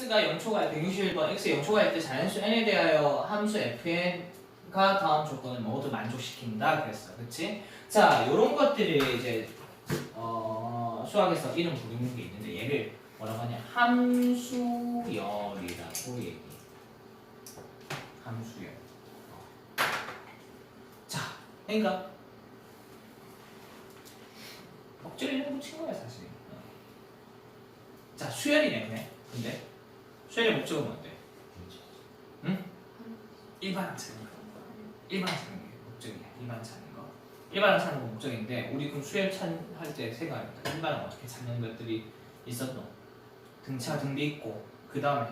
x가 0초가 161번 x 0초가 할 때 자연수 n에 대하여 함수 fn가 다음 조건을 모두 만족시킨다 그랬어. 그치? 자, 요런 것들이 이제 수학에서 이름 부르는 게 있는데 얘를 뭐라고 하냐? 함수열이라고 얘기해. 함수열. 자, 그러니까 억지로 이름 붙인 거야 사실. 자, 수열이네 그냥. 근데 수열의 목적은 뭔데? 응? 일반항 찾는 거. 일반항 찾는 게 목적이야. 일반항 찾는 거. 일반항 찾는 거 목적인데 우리 그럼 수열 할 때 생각합니다. 일반항 어떻게 찾는 것들이 있었노? 등차 등비 있고 그 다음에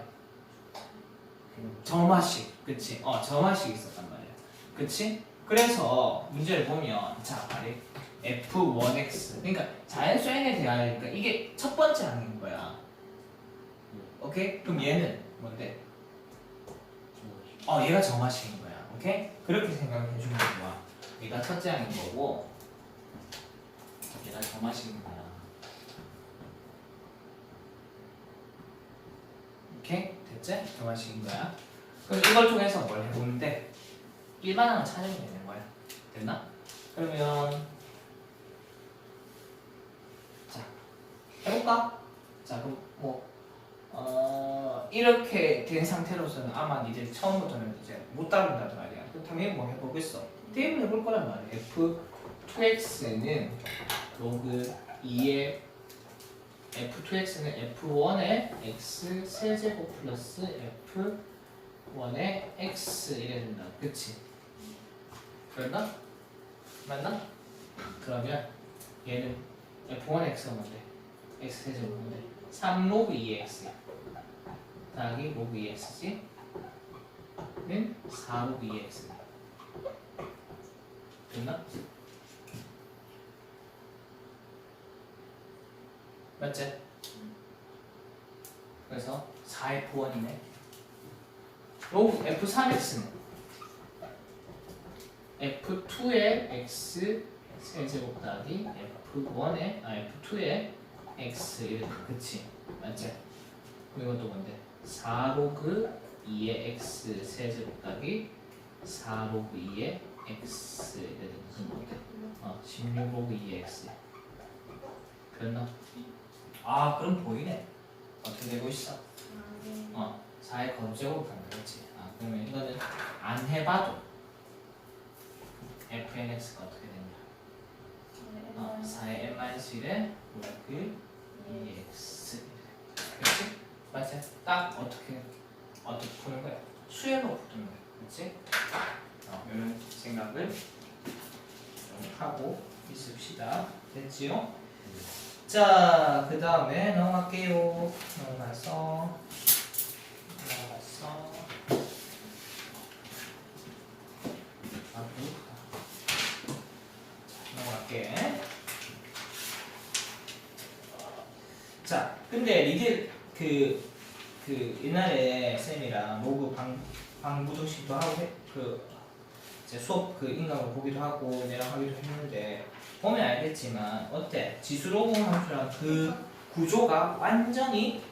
점화식, 그치? 점화식 있었단 말이야. 그치? 그래서 문제를 보면 자, 말이 f1x 그러니까 자연수 n에 대하니까 이게 첫 번째 항인 거야. 오케이? 그럼 얘는 뭔데? 얘가 점화식인 거야. 오케이? 그렇게 생각해 주면 좋아. 얘가 첫째 항인 거고 얘가 점화식인 거야. 오케이? 됐지? 점화식인 거야. 그럼 이걸 통해서 뭘 해보면 돼? 일반항을 찾으면 되는 거야. 됐나? 그러면 자 해볼까? 자 그럼 이렇게 된 상태로서는 아마 니들 처음부터는 이제 못 다룬단 말이야. 그럼 당연히 뭐 해보겠어? 게임을 해볼 거란 말이야. f2x는 로그 2의 f2x는 f1의 x 세제곱 플러스 f1의 x 이래 된다. 그치? 그랬나? 맞나? 그러면 얘는 f1x가 뭔데? x 세제곱 뭔데? 3로그 2x 더하기 로그 2x지? 는 4로그 2x 됐나? 맞지? 그래서 4f1이네. 로그 f3x는 f2의 x 세제곱 더하기 f2의 x 이렇게 그치? 맞지? 그리고 또 뭔데? 4로그 2의 x 세제곱 더하기 4로그 2의 x 이렇게 무슨 뭔데? 16로그 2의 x 그랬나? 아 그럼 보이네. 어떻게 되고 있어? 4의 거제곱 하는 거지. 그러면 이거는 안 해봐도 fnx가 어떻게 되냐? 4의 n-1의 로그 2x 그렇지? 맞지? 딱 어떻게 푸는 거야? 수열로 푸는 거야. 그렇지? 이런 생각을 좀 하고 있읍시다. 됐지요? 자, 그 다음에 넘어갈게요. 넘어갔어. 넘어갈게. 자, 근데 니들 그 옛날에 쌤이랑 로그 방부정식도 하고 이제 수업 인강을 보기도 하고 내랑 하기도 했는데 보면 알겠지만 어때? 지수로그 함수랑 그 구조가 완전히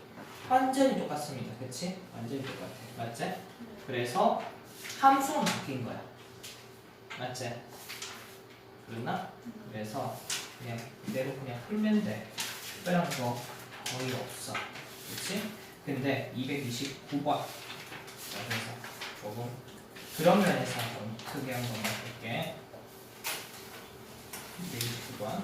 똑같습니다. 그치? 완전히 똑같아. 맞지? 그래서 함수는 바뀐 거야. 맞지? 그랬나? 그래서 그냥 이대로 그냥 풀면 돼. 특별한 거 거의 없어. 그치? 근데 229번 그래서 조금 그런 면에서 좀 특이한 것만 볼게. 229번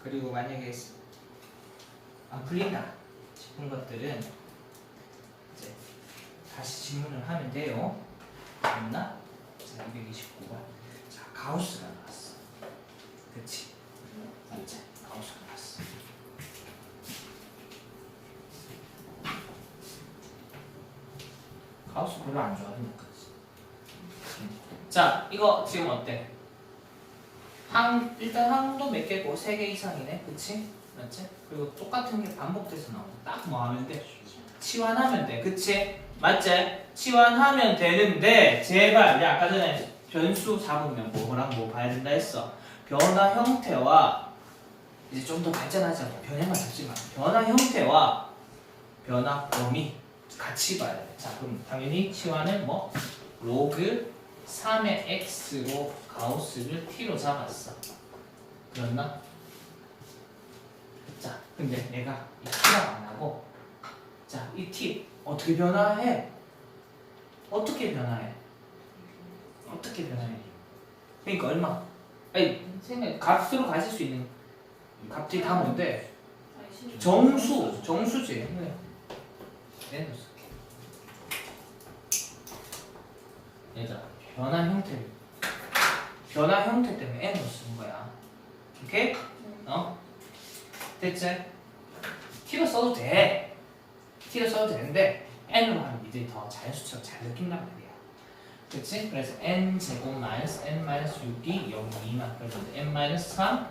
그리고 만약에 안 풀린다 싶은 것들은 이제 다시 질문을 하면 돼요. 됐나? 자, 229번. 자, 가우스가 나왔어. 그치? 맞지? 가우스가 나왔어. 가우스 별로 안 좋아하니까. 자, 이거 지금 어때? 일단 항도 몇 개고 3개 이상이네. 그치? 맞지? 그리고 똑같은 게 반복돼서 나오고 딱 뭐 하면 돼? 치환하면 돼. 그치? 맞지? 치환하면 되는데 제발 야 아까 전에 변수 잡으면 뭐랑 뭐 봐야 된다 했어. 변화 형태와 이제 좀 더 발전하자고 변형만 잡지 마. 변화 형태와 변화 범위 같이 봐야 돼. 자 그럼 당연히 치환은 뭐? 로그 3의 x로 가우스를 t로 잡았어. 그렇나? 자 근데 내가 이 t랑 안 하고 자 이 t 어떻게 변화해? 어떻게 변화해? 어떻게 변화해? 그러니까 얼마? 아니 생각 값으로 가질 수 있는 값들이 다 뭔데? 정수지. 네. 얘도 쓸게. 얘들아 변화 형태 때문에 n을 쓴 거야. 오케이? 됐지? t로 써도 돼. t로 써도 되는데 n으로 하면 니들이 더 자연수처럼 잘 느낀단 말이야. 그치? 그래서 n 제곱 마이너스 n 마이너스 6이 0 미만. 그래서 n 마이너스 3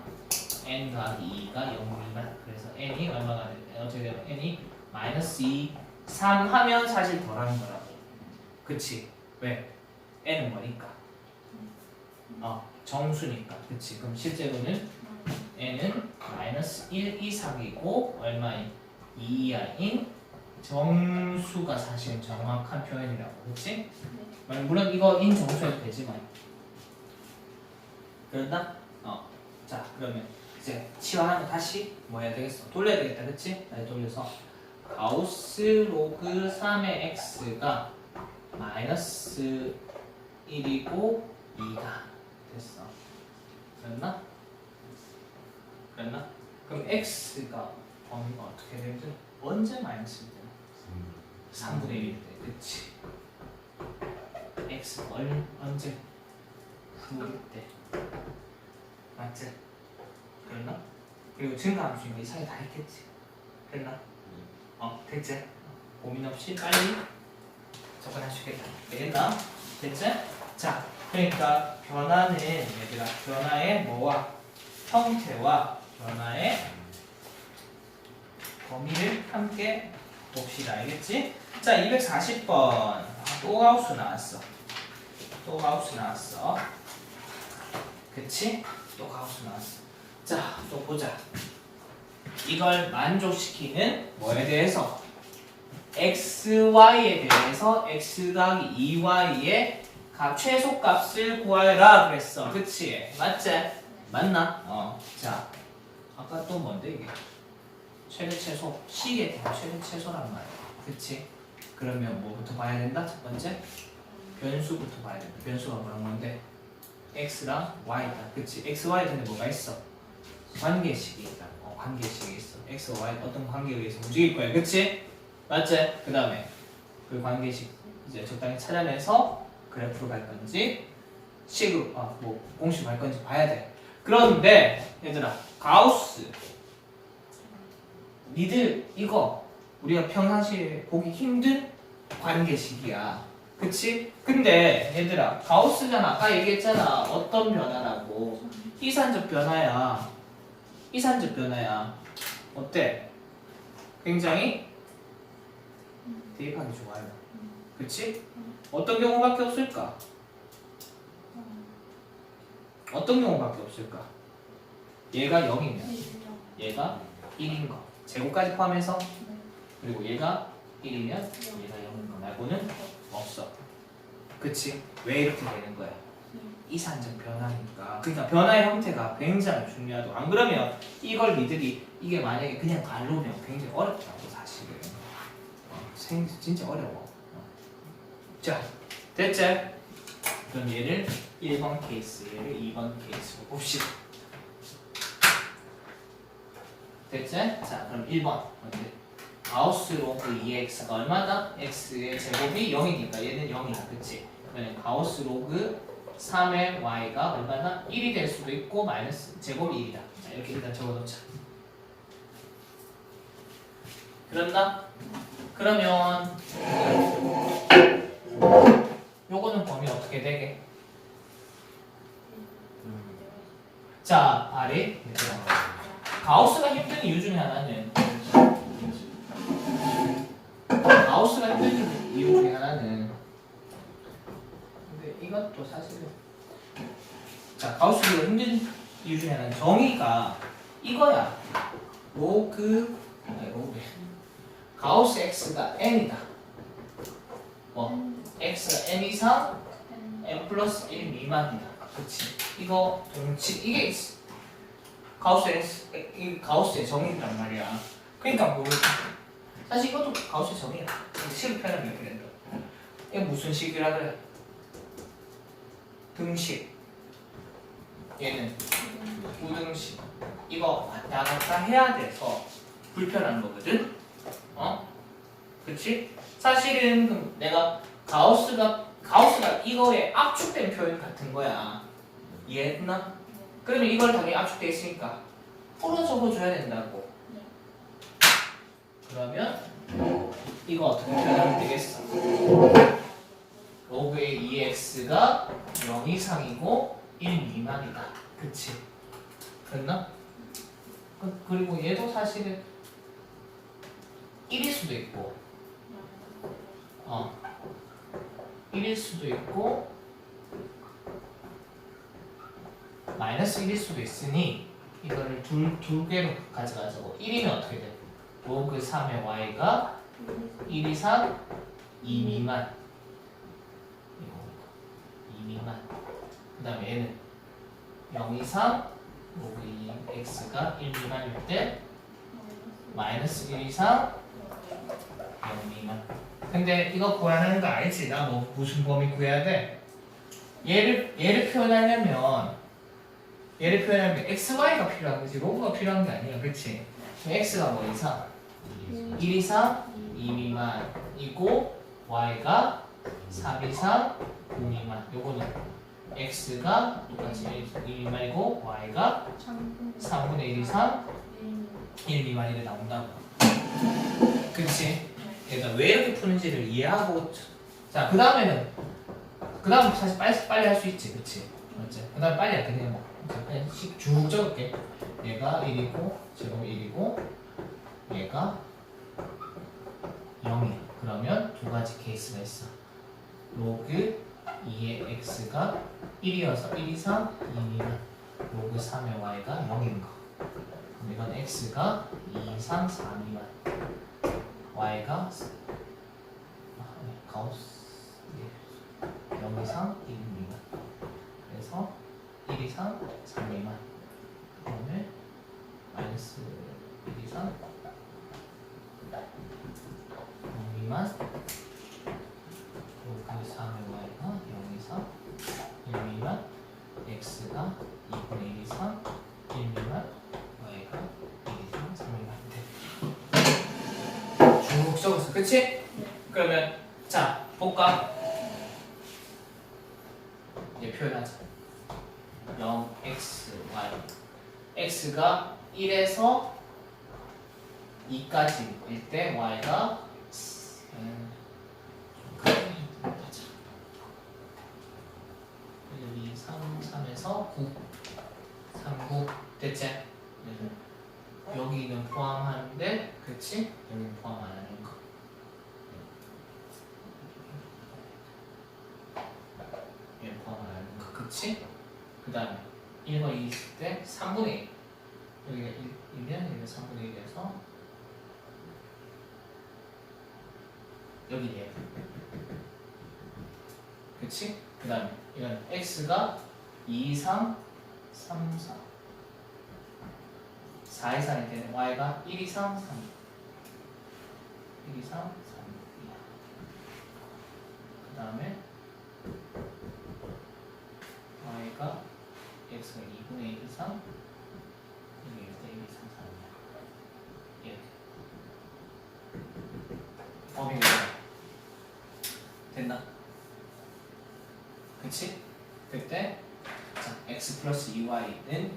n 더하기 2가 0 미만. 그래서 n이 얼마가 돼? 어떻게 되면 n이 마이너스 2 3 하면 사실 덜하는 거라고. 그치? 왜? n은 뭐니까? 정수니까. 그치? 그럼 실제로는 n은 마이너스 1 이상이고 얼마인? 2 이하인 정수가 사실 정확한 표현이라고. 그치? 물론 이거 인 정수해도 되지만 그런다? 자 그러면 이제 치환하면 다시 뭐 해야 되겠어? 돌려야 되겠다. 그치? 다시 돌려서 가우스 로그 3의 x가 마이너스 1이고 2가 됐어. 그랬나? 그럼 x가 범위가 어떻게 되든 언제 마이너스 1이 되나? 3분의 1이 돼. 그치? x가 언제? 9일 때. 맞지? 그랬나? 그리고 증가함수인 이 사이 다 했겠지? 됐나? 됐지? 고민 없이 빨리 접근할 수 있겠다. 되겠나? 됐지? 자, 그러니까 변화는 얘들아 변화의 뭐와 형태와 변화의 범위를 함께 봅시다. 알겠지? 자, 240번 또 가우스 나왔어. 그치? 또 가우스 나왔어. 자, 또 보자. 이걸 만족시키는 뭐에 대해서? xy에 대해서 x 더하기 2y의 최소값을 구하라 그랬어. 그치? 맞지? 맞나? 자, 아까 또 뭔데 이게? 최대 최소. 식에 대한 최대 최소란 말이야. 그치? 그러면 뭐부터 봐야 된다? 첫 번째? 변수부터 봐야 된다. 변수가 뭐란 건데? x랑 y다. 그치? x, y 중에 뭐가 있어? 관계식이 있다. 관계식이 있어. x, y 어떤 관계에 의해서 움직일 거야. 그치? 맞지? 그 다음에 그 관계식 이제 적당히 찾아내서 그래프로 갈 건지 식으로 뭐 공식으로 갈 건지 봐야 돼. 그런데 얘들아 가우스 니들 이거 우리가 평상시에 보기 힘든 관계식이야. 그치? 근데 얘들아 가우스잖아. 아까 얘기했잖아. 어떤 변화라고? 이산적 변화야. 어때? 굉장히 대입하기 좋아요. 그치? 어떤 경우밖에 없을까? 얘가 0이면 얘가 1인 거 제곱까지 포함해서 그리고 얘가 1이면 얘가 0인 거 말고는 없어. 그치? 왜 이렇게 되는 거야? 이산적 변화니까. 그러니까 변화의 형태가 굉장히 중요하고 안 그러면 이걸 니들이 이게 만약에 그냥 말로면 굉장히 어렵다고 사실은. 진짜 어려워. 자, 됐지? 그럼 얘를 1번 케이스, 얘를 2번 케이스로 봅시다. 됐지? 자, 그럼 1번. 가우스 로그 2x가 얼마다? x의 제곱이 0이니까 얘는 0이야. 그치? 그러면 가우스 로그 3의 y가 얼마나? 1이 될 수도 있고 마이너스 제곱이 1이다. 자, 이렇게 일단 적어놓자. 그런다? 그러면 요거는 범위 어떻게 되게? 자, 아래 가우스가 힘들 힘든 이유 중에 하나는 가우스가 힘든 이유 중에 하나는 근데 이것도 사실은 자 가우스가 힘든 이유 중에 하나는 정의가 이거야. 로그 가우스 x가 n이다. 뭐 x가 n 이상 n 플러스 1 미만이다. 그치? 이거 동치 이게 가우스의 정의란 말이야. 그러니까 뭐 사실 이것도 가우스의 정의야. 식을 표현하면 이렇게 된다. 이게 무슨 식이라 그래? 등식. 얘는 우등식. 이거 왔다 갔다 해야 돼서 불편한 거거든. 그치? 사실은 그럼 내가 가우스가 이거에 압축된 표현 같은 거야. 이해했나? 그러면 이걸 당연히 압축돼 있으니까 풀어 적어줘야 된다고. 그러면 이거 어떻게 표현하면 되겠어? 로그의 2x가 0 이상이고 1 미만이다. 그치? 됐나? 그리고 얘도 사실은 1일 수도 있고 1일 수도 있고 마이너스 1일 수도 있으니 이거를 두 개로 가져가자고. 1이면 어떻게 돼? 로그 3의 y가 1 이상 2 미만 2 미만 그 다음에 얘는 0 이상 로그 2x가 1 미만일 때 마이너스 1 이상 0 미만. 근데 이거 구하는 거 알지? 나 뭐 무슨 범위 구해야 돼? 얘를 표현하려면 xy가 필요한 거지 로그가 필요한 게 아니야. 그치? x가 뭐 이상? 1 이상 2 미만이고 y가 3 이상 9 미만. 요거는 x가 똑같이 1 미만이고 y가 3분의 1 이상 1 미만이 나온다고. 그치? 얘가 왜 이렇게 푸는지를 이해하고 자 그 다음에 사실 빨리 할 수 있지. 그치? 맞지? 그 다음에 빨리 할게. 그냥 그냥 쭉 적을게. 얘가 1이고 제곱 1이고 얘가 0이야. 그러면 두 가지 케이스가 있어. 로그 2의 x가 1이어서 1 이상 2 미만 로그 3의 y가 0인 거. 그럼 이건 x가 2 이상 4 미만 y가 가우스 0 이상 1 미만 그래서 1 이상 3 미만 그 다음에 마이너스 1 이상 0 미만 로그 3의 y가 0 이상 1 미만 x가 2분의 1 이상 1 미만 y가 1 이상 3 미만 돼. 쭉 적었어. 그치? 그러면 자 볼까? 얘 표현하자. 0x y x가 1에서 2까지일 때 y가 1, 2, 3, 3에서 9 3, 9 됐지? 여기는 포함하는데 그치? 여기는 포함 안 하는 거. 얘 포함 안 하는 거. 그치? 그 다음에 1과 2 있을 때 3분의 1 여기가 1이면 여기가 3분의 1에서 여기 얘 그치? 그 다음에 이건 x가 2 이상 3, 4 4 이상일 때는 y가 1 이상 3 1 이상 3 그 다음에 y가 x가 2분의 1 이상 여기 일 때 1 이상 3이야 이렇게 범위가 됐나? 그치? 그때 자 x 플러스 2y는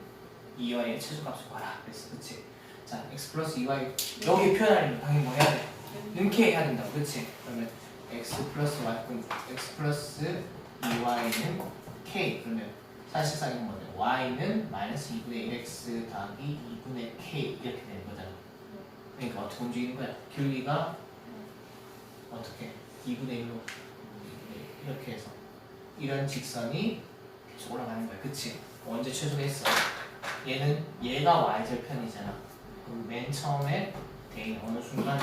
2y의 최소값을 구하라 그랬어. 그치? 자 x 플러스 2y 여기 표현하려면 당연히 뭐 해야 돼? 능케 해야 된다고. 그치? 그러면 x 플러스 y x 플러스 2y는 k 그러면 사실상 이건 뭐냐? y는 마이너스 2분의 1x 더하기 2분의 k 이렇게 되는 거잖아. 그러니까 어떻게 움직이는 거야? 길이가 어떻게 2분의 1로 이렇게 해서 이런 직선이 계속 올라가는 거야. 그치? 언제 최소했어? 얘는 얘가 y절편이잖아. 그럼 맨 처음에 돼 있는 어느 순간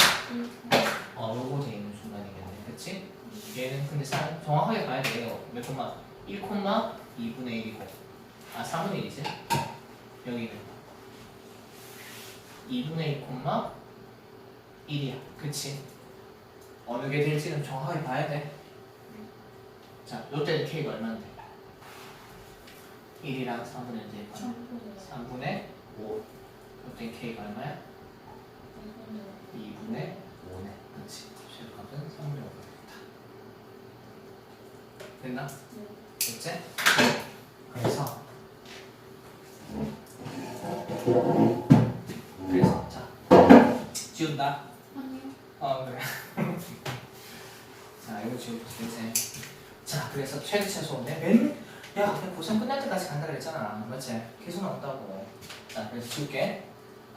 요거 돼 있는 순간이겠네. 그치? 얘는 근데 정확하게 봐야 돼. 얘가 몇 콤마? 1 콤마 2분의 1이고 3분의 1이지? 여기는 2분의 1 콤마 1이야. 그치? 어느 게 될지는 정확하게 봐야 돼. 자, 요때는 k가 얼마인데? 1이랑 3분의 1 3분의 5. 요때 k가 얼마야? 2분의 5네. 그치? 최소값은 3분의 5가 되겠다. 됐나? 됐지? 그래서 자 지운다. 아니요. 그래. 자 이거 지우고 이제 자 그래서 최소인데 야 그냥 고3 끝날 때까지 간다 그랬잖아. 맞지? 계속 나온다고. 자 그래서 지울게.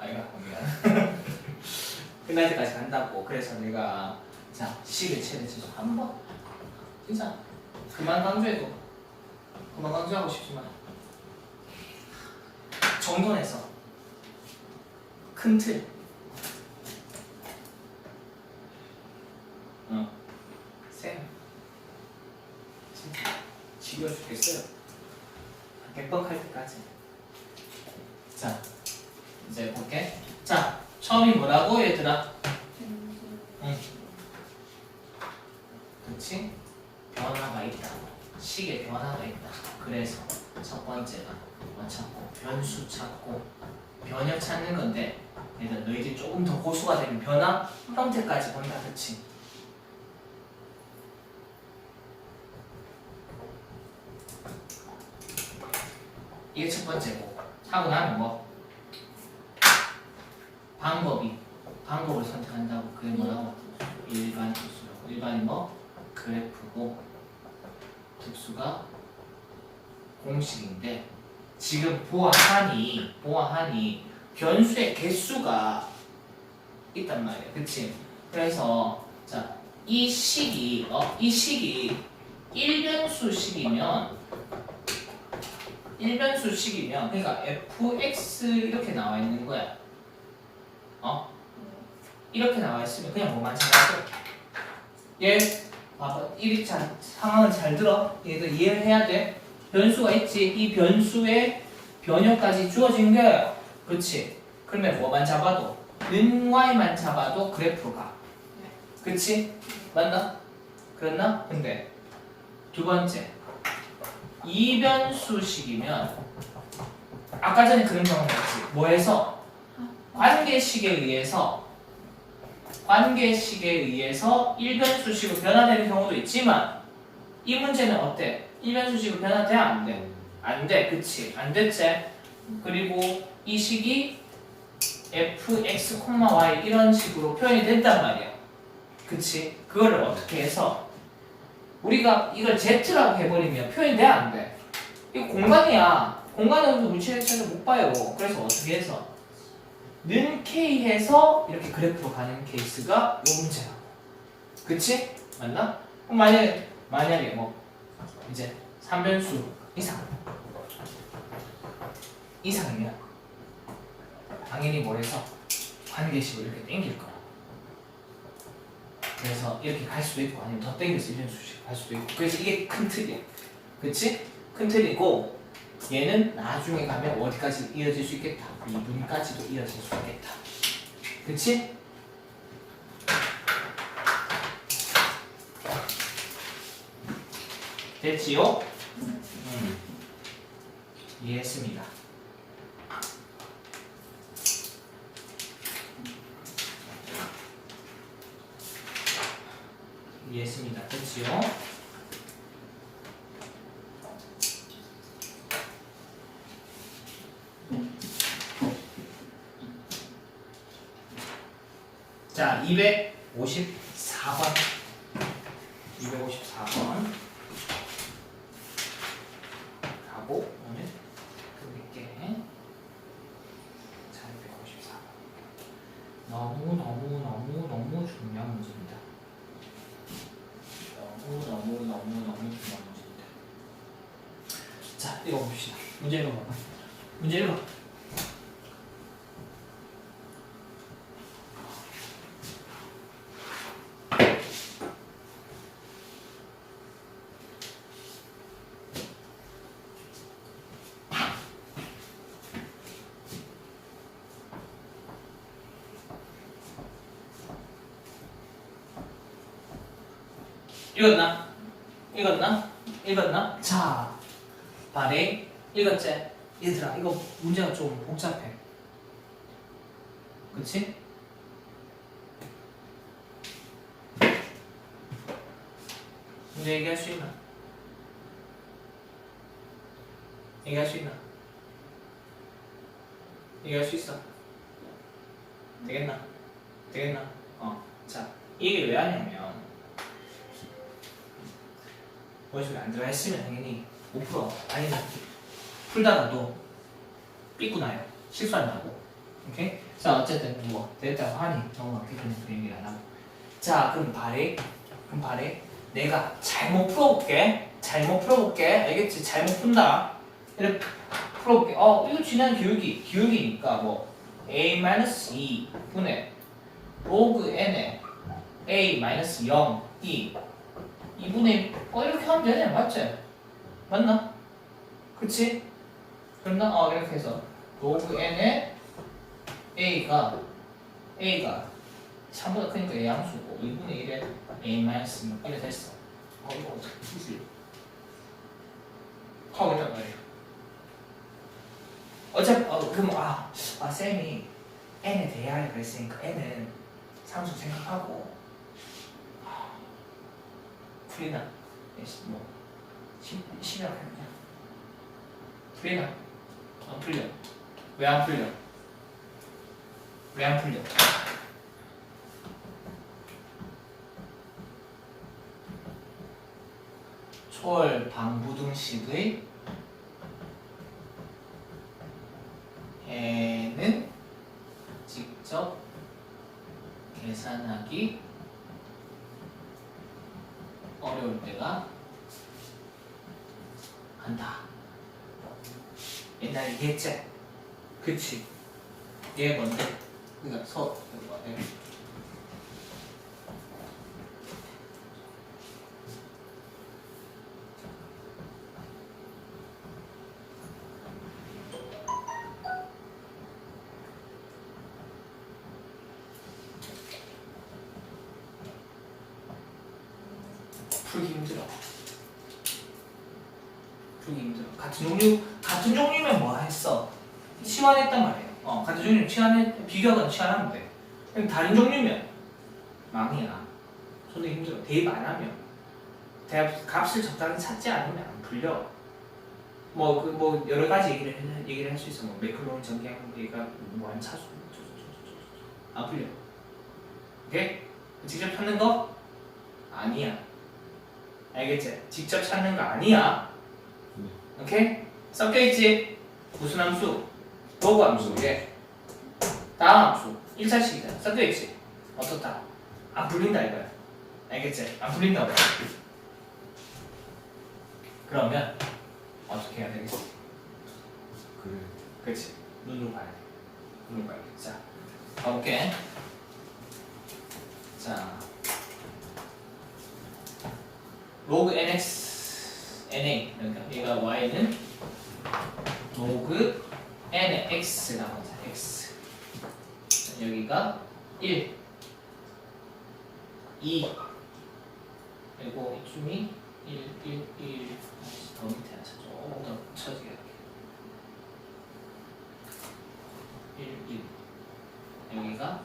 이거 미안. 끝날 때까지 간다고. 그래서 내가 자 식의 최대치수 한번 진짜 그만 강조하고 싶지만 정돈해서 큰 틀 쌤 진짜 지겨워 죽겠어요. 백번할 때까지. 자 이제 볼게. 자 처음이 뭐라고 얘들아? 그치? 변화가 있다. 식의 변화가 있다. 그래서 첫 번째가 뭐 찾고 변수 찾고 변형 찾는 건데 얘들 너희들이 조금 더 고수가 되면 변화 형태까지 본다. 그치? 이게 첫 번째고 하고 나면 뭐? 방법을 선택한다고. 그게 뭐라고? 일반 특수라고. 일반이 뭐? 그래프고 특수가 공식인데 지금 보아하니 변수의 개수가 있단 말이야. 그치? 그래서 자, 이 식이 1변수식이면 그러니까 fx 이렇게 나와 있는 거야. 이렇게 나와 있으면 그냥 뭐만 찾아줘. 얘 봐봐. 상황을 잘 들어. 얘들 이해를 해야 돼. 변수가 있지. 이 변수의 변형까지 주어진 거예요. 그치? 그러면 뭐만 잡아도 y만 잡아도 그래프가. 그치? 맞나? 그랬나? 근데 두 번째 이변수식이면 아까 전에 그런 경우가 있지. 뭐해서? 관계식에 의해서 일변수식으로 변화되는 경우도 있지만 이 문제는 어때? 일변수식으로 변화돼? 안 돼? 안 돼. 그치? 안 됐지? 그리고 이 식이 fx, y 이런 식으로 표현이 된단 말이야. 그치? 그거를 어떻게 해서 우리가 이걸 z라고 해버리면 표현이 돼? 안 돼? 이거 공간이야. 공간에서 물체를 못 봐요. 그래서 어떻게 해서 는 k 해서 이렇게 그래프로 가는 케이스가 요 문제라고. 그치? 맞나? 그럼 만약에 뭐 이제 3변수 이상이면 당연히 뭐 해서 관계식을 이렇게 땡길 거야. 그래서 이렇게 갈 수도 있고 아니면 더 땡겨서 1변수식 갈 수도 있고. 그래서 이게 큰 틀이야. 그치? 큰 틀이고 얘는 나중에 가면 어디까지 이어질 수 있겠다. 2분까지도 이어질 수 있겠다. 그치? 됐지요? 이해했습니다. 이해했습니다. 됐지요? 자, 254번. 254번. 가고, 오늘 그릴게. 자, 254번. 너무 너무 중요한 문제입니다. 너무 중요한 문제입니다. 자, 읽어봅시다. 문제 읽어봐. 문제 읽어. 읽었나? 자, 발에 읽었지? 얘들아, 이거 문제가 좀 복잡해. 그치? 문제 얘기할 수 있나? 얘기할 수 있나? 얘기할 수 있어? 되겠나? 자, 이 얘기를 왜 하냐면 머릿속에 안 들어가 있으면 당연히 못 풀어. 아니면 풀다가도 삐꾸 나요. 실수한다고. 오케이? 자, 어쨌든 뭐 됐다고 하니 넘어갈게. 그냥 그 얘기를 안 하고. 자, 그럼 발에 내가 잘못 풀어볼게. 알겠지? 잘못 푼다. 이렇게 풀어볼게. 이거 지난 기울기니까 뭐 a-2 분의 로그 n에 a-0 2분의 이렇게 하면 되네. 맞지? 맞나? 그치? 그랬나? 이렇게 해서 로그 n에 a가 3보다 크니까 a 함수고 2분의 1에 a-6 이래 됐어. 이거 어떻게 풀지? 하고 있단 말이야. 어차피 그럼 쌤이 n에 대하여 그랬으니까 n은 상수 생각하고 풀리나? 뭐 심하게 그냥 풀리나? 안 풀려. 왜 안 풀려? 초월 방부등식의 해는 직접 계산하기 어려울 때가 많다. 옛날에 얘했지? 그치? 얘 뭔데? 그니까 풀기 힘들어. 같은 종류면 뭐 했어? 치환했단 말이에요. 같은 종류면 비교하거나 치환하면 돼. 그럼 다른 종류면 망이야. 손에 힘들어. 대입 안 하면. 값을 적당히 찾지 않으면 안 풀려. 뭐 여러 가지 얘기를 할 수 있어. 뭐 매클론 전기항 뭐안 차수 안 풀려. 오케이? 직접 찾는 거 아니야. 알겠지? 직접 찾는 거 아니야. 오케이? 섞여있지? 무슨 함수? 로그 함수. 예. 다음 함수. 1차식이잖아. 섞여있지? 어떻다? 안 풀린다 이거야. 알겠지? 안 풀린다고. 그러면 어떻게 해야 되겠어? 그래. 그렇지. 눈으로 봐야 돼. 자, 가볼게. 자, 로그 nx na 그러니까 얘가 y는 로그 n의 x가 나오자. x 여기가 1 2 그리고 이쯤이 1 더 밑에 하자. 조금 더 쳐지게 할게. 1 여기가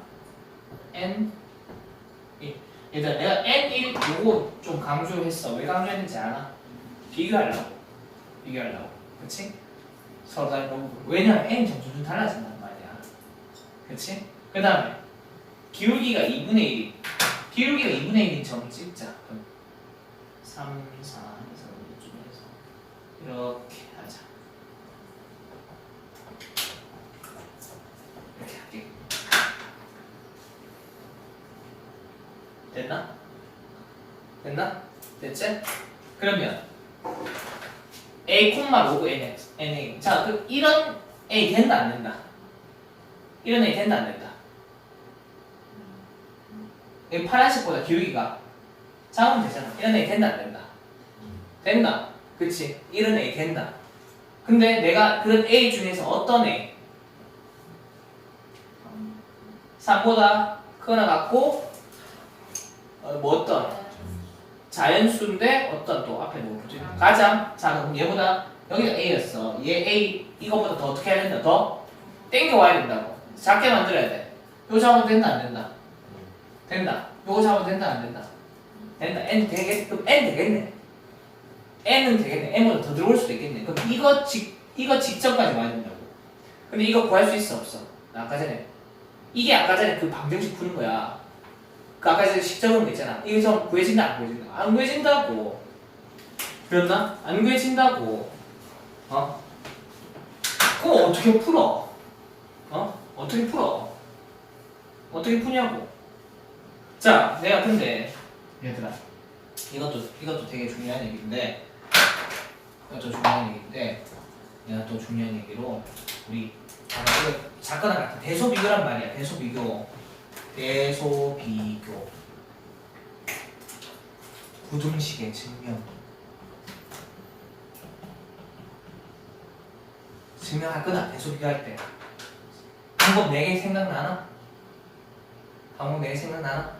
n 1 일단 내가 n1 요거 좀 강조했어. 왜 강조했는지 알아? 비교하려고. 그치? 서로 다른 로그. 왜냐면 n 점점 좀 달라진단 말이야. 그치? 그 다음에 기울기가 2분의 1이 기울기가 2분의 1인 점 찍자. 3, 4 해서 이쪽에서 이렇게 하자. 이렇게 할게. 됐나? 됐나? 됐지? 그러면 a 로그 nA 자, 그 이런 a 된다 안 된다? 이런 a 된다 안 된다? 이 파란색보다 기울기가 작으면 되잖아. 이런 a 된다 안 된다? 된다. 그치? 이런 a 된다. 근데 내가 그런 a 중에서 어떤 a 3보다 크거나 같고 뭐 어떤 자연수인데 어떤 또 앞에 뭐 붙어 있는 가장 작은 그럼 얘보다 여기가 a였어. 얘 a 이거보다 더 어떻게 해야 된다? 더 땡겨 와야 된다고. 작게 만들어야 돼. 요 잡으면 된다 안 된다? 된다. 요거 잡으면 된다 안 된다? 된다. n 되겠 그럼 n 되겠네. n은 되겠네. n보다 더 들어올 수도 있겠네. 그럼 이거 직전까지 와야 된다고. 근데 이거 구할 수 있어 없어? 아까 전에 이게 아까 전에 그 방정식 푸는 거야. 그 아까 전에 식적은 거 있잖아. 이거 좀 구해진다 안 구해진다? 안 구해진다고. 그랬나? 안 구해진다고. 어? 그럼 어떻게 풀어? 어? 어떻게 풀어? 어떻게 푸냐고. 자, 내가 근데 얘들아 이것도 되게 중요한 얘기인데 이것도 중요한 얘기인데 내가 또 중요한 얘기로 우리 이거 작거나 같은 대소비교란 말이야. 대소비교 구등식의 증명할 거다. 대소비교할 때 방법 4개 생각나나? 방법 4개 생각나나?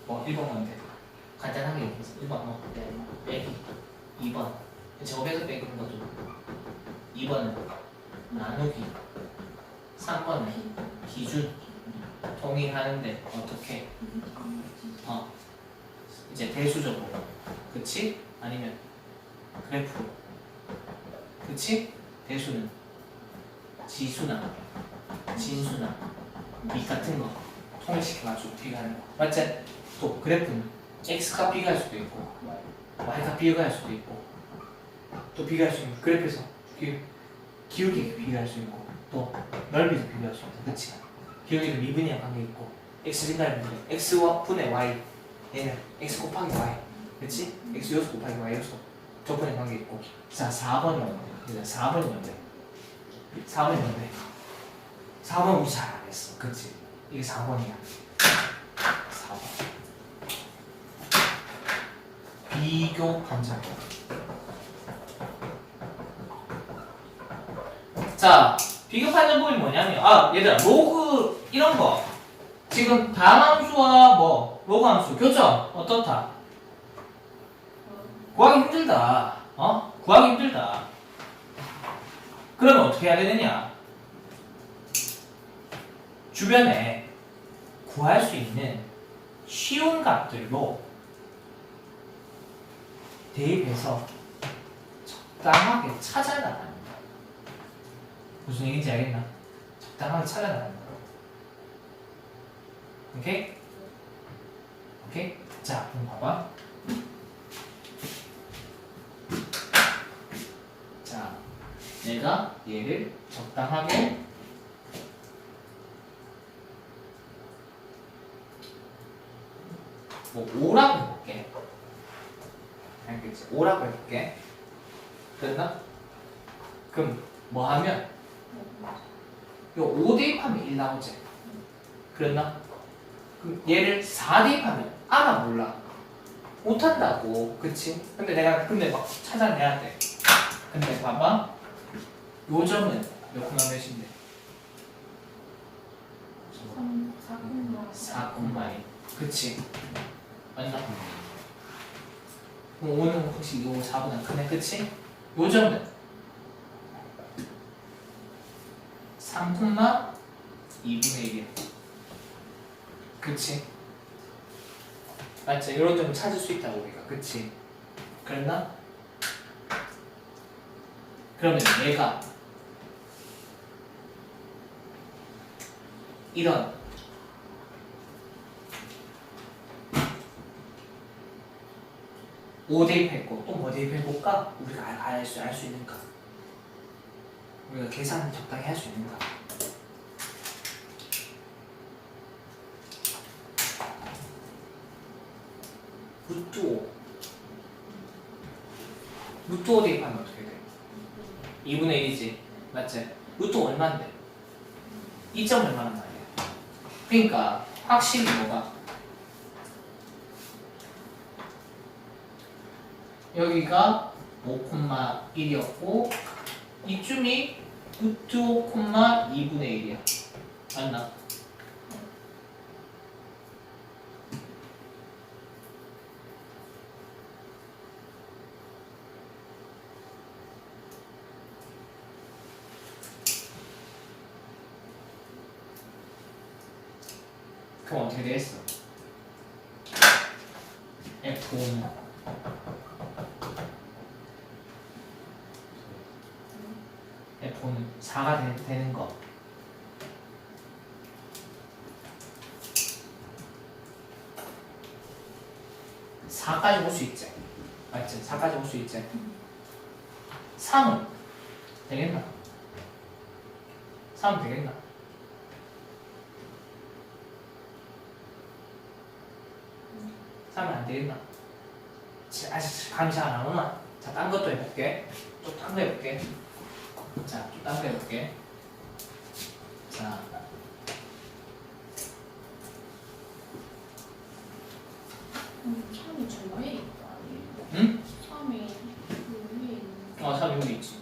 뭐 1번 뭔데? 간단하게 얘기해서 1번 뭐 빼기 2번 제곱해서 빼기는 것도 2번은 나누기 3번은 기준 동일하는데 어떻게 이제 대수적으로 그치? 아니면 그래프로 그치? 대수는 지수나 진수나 미 같은 거 통일시켜가지고 비교하는 거 맞지? 또 그래프는 x가 비교할 수도 있고 y가 비교할 수도 있고 또 비교할 수 있는 그래프에서 기울기 비교할 수 있고 또 넓이도 비교할 수 있고 그치? 기울기는 미분이랑 관계 있고 x 증가하는 분의 x와 분의 y 얘는 x 곱하기 y 그치? x 요소 곱하기 y 요소 저분의 관계 있고 자 4번이 뭔데? 4번이 뭔데? 4번이 뭔데? 4번 우리 잘 안 했어 그치? 이게 4번이야 4번 비교 판정 자 비교 판정법이 뭐냐면 얘들아 로그 이런 거 지금 다함수와 뭐 로그 함수 교점 어떻다? 구하기 힘들다 구하기 힘들다 그러면 어떻게 해야 되느냐 주변에 구할 수 있는 쉬운 값들로 대입해서 적당하게 찾아나가는 거야. 무슨 얘기인지 알겠나? 적당하게 찾아나가는 거야. 오케이? 오케이? 자, 그럼 봐봐. 자, 내가 얘를 적당하게 뭐 5라고 해볼게. 알겠지? 5라고 해볼게. 됐나? 그럼 뭐 하면 요 5 대입하면 1 나오지? 그랬나? 그럼 얘를 4 대입하면 알아 몰라? 못한다고 그치? 근데 막 찾아내야 돼. 근데 봐봐 요 점은 몇 콤마 몇인데? 4,2 그치? 맞나? 그럼 5는 혹시 요 4보다 크네 그치? 요 점은 3,2분의 1이야 그치? 맞지? 이런 점을 찾을 수 있다고 우리가 그치? 그랬나? 그러면 얘가 이런 오 대입했고 또 뭐 대입해볼까? 우리가 알 수 있는가? 우리가 계산 적당히 할 수 있는가? 루트 5. 루트 5 대입하면 어떻게 돼? 2분의 1이지. 맞지? 루트 5 얼마인데? 2점 얼마란 말이야. 그러니까 확실히 뭐가 여기가 5,1이었고 이쯤이 루트 5,2분의 1이야. 맞나? 그럼 어떻게 되겠어? F5는 F5는 4가 되는 거. (4까지) 올 수 있지. 맞지? 4까지 올 수 있지. 3은 되겠나? 3은 되겠나? 하면 안 되겠나? 아직 감이 잘 안 오나? 자, 딴 것도 해볼게. 또 딴 거 해볼게. 자, 또 딴 거 해볼게. 자, 참이 저 위에 있다. 응? 참이 그 위에 있는. 3 여기 있지.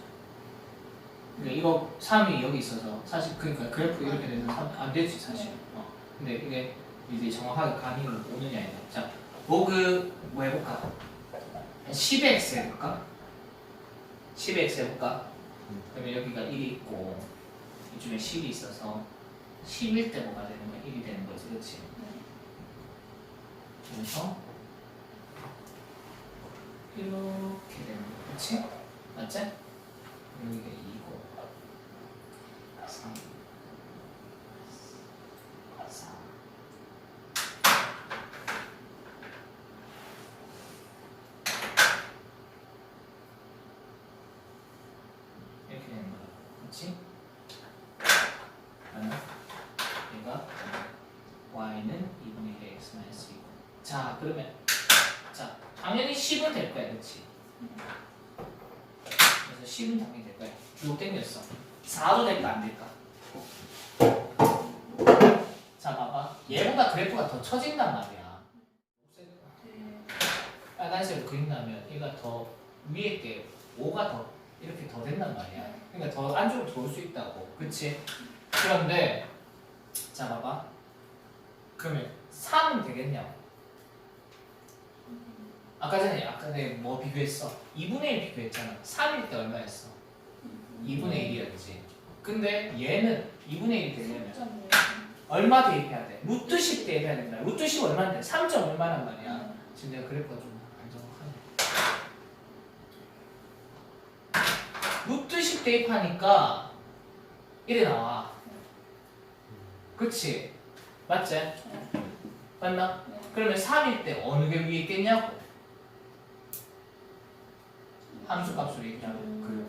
근데 이거 3이 여기 있어서 사실 그러니까 그래프 이렇게 되면 3 안 되지 사실. 근데 이게 이제 정확하게 감이 오느냐 아니냐. 자, 뭐 해볼까? 10x 해볼까? 10x 해볼까? 그러면 여기가 1이 있고 이쯤에 10이 있어서 10일 때 뭐가 되는 거야? 1이 되는 거지, 그렇지? 그래서 이렇게 되는 거, 그렇지? 맞지? 여기가 2고 3 4 이렇게 되는 거야, 그렇지? 그러면 얘가 y는 2분의 1 x 마이너스 2고 자, 그러면 자, 당연히 10은 될 거야, 그렇지? 그래서 10은 당연히 될 거야. 쭉 땡겼어. 4도 될까 안 될까? 자, 봐봐. 얘보다 그래프가 더 처진단 말이야. 빨간색으로 그린다면 얘가 더 위에 게 5가 더 이렇게 더 된단 말이야. 그러니까 더 안쪽으로 돌 수 있다고. 그치? 그런데 자, 봐봐. 그러면 3은 되겠냐고. 아까 전에 뭐 비교했어? 2분의 1 비교했잖아. 3일 때 얼마였어? 2분의 1이었지. 근데 얘는 2분의 1이 되려면 얼마 대입해야 돼? 루트 10 대입해야 된다. 루트 10 얼마인데? 3점 얼마란 말이야. 지금 내가 그래프가 좀 안 정확하네. 루트 10 대입하니까 1이 나와. 그치? 맞지? 맞나? 그러면 3일 때 어느 게 위에 있겠냐고? 함수 값으로 얘기하면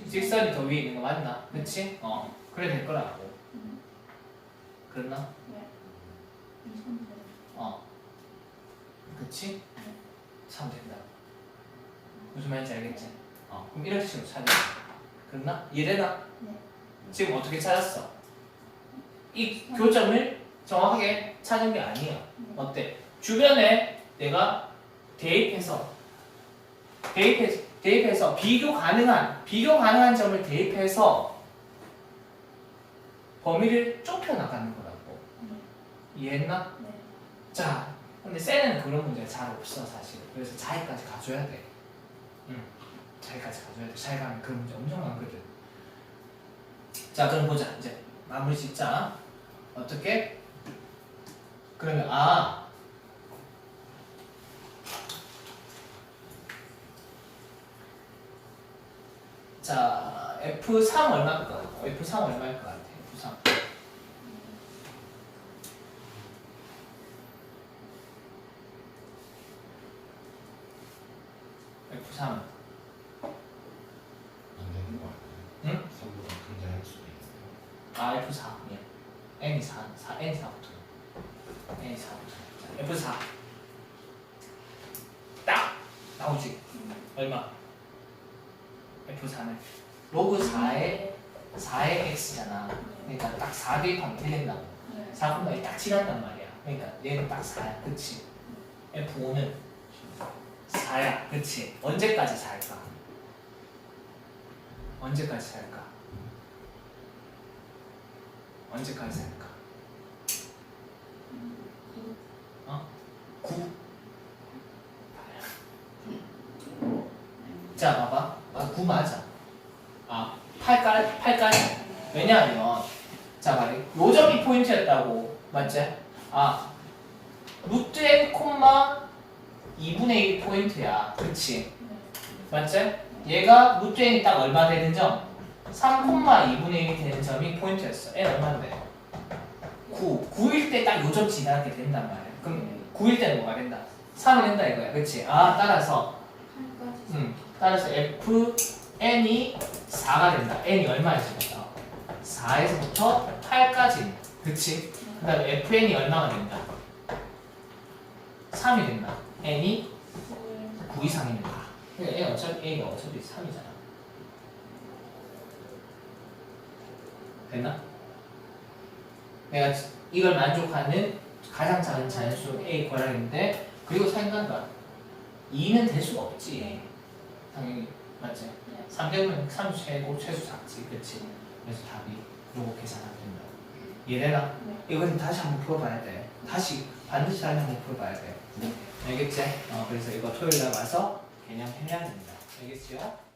직선이 더 위에 있는 거 맞나? 그치? 그래 될 거라고. 그랬나? 그치? 참 된다. 무슨 말인지 알겠지? 그럼 이런 식으로 찾아. 그랬나? 이해되나? 지금 어떻게 찾았어? 이 교점을 정확하게 찾은 게 아니야. 어때? 주변에 내가 대입해서 비교 가능한 점을 대입해서 범위를 좁혀 나가는 거라고. 이해했나? 자, 근데 셀은 그런 문제가 잘 없어 사실. 그래서 자기까지 가져야 돼. 자기까지 가져야 돼. 자기가 하면 그런 문제 엄청 많거든. 자, 그럼 보자. 이제 마무리 짓자. 어떻게? 그러면 자, F3 얼마일까? F3 얼마일 것 같아? F3. F3은? 안 되는 거 아니에요? 응? 3보다 큰 자일 수도 있어요. F4. 예. N이 4, N4부터. N4부터. F4. 나오지. 얼마? F4는 로그 4의 x잖아. 그러니까 딱 4 대입하면 어떻게 된다? 4분의 딱 지난단 말이야. 그러니까 얘는 딱 4야. 그치? F5는 4야. 그치? 언제까지 4일까? 언제까지 4일까? 언제까지 4일까? 9? 자, 봐봐. 9 맞아. 8까지. 왜냐하면, 자, 말해. 요점이 포인트였다고. 맞지? 루트 n, 2분의 1 포인트야. 그치? 맞지? 얘가 루트 n이 딱 얼마 되는 점? 3, 2분의 1이 되는 점이 포인트였어. n 얼마인데? 9. 9일 때 딱 요점 지나게 된단 말이야. 그럼 9일 때는 뭐가 된다? 3이 된다 이거야. 그치? 따라서 fn이 4가 된다. n이 얼마였어? 4에서부터 8까지. 그치? 그 다음에 fn이 얼마가 된다? 3이 된다. n이 9 이상이 된다. 그러니까 a가 어차피 3이잖아. 됐나? 내가 이걸 만족하는 가장 작은 자연수 a 고량인데, 그리고 생각해봐. 2는 될 수가 없지. 당연히 맞지? 300은 3 최소 작지. 그치? 그래서 답이 요거 계산하면 된다. 이해되나? 이건 다시 한번 풀어봐야 돼. 반드시 한번 풀어봐야 돼. 알겠지? 그래서 이거 토요일날 와서 개념 해야 된다. 알겠지요?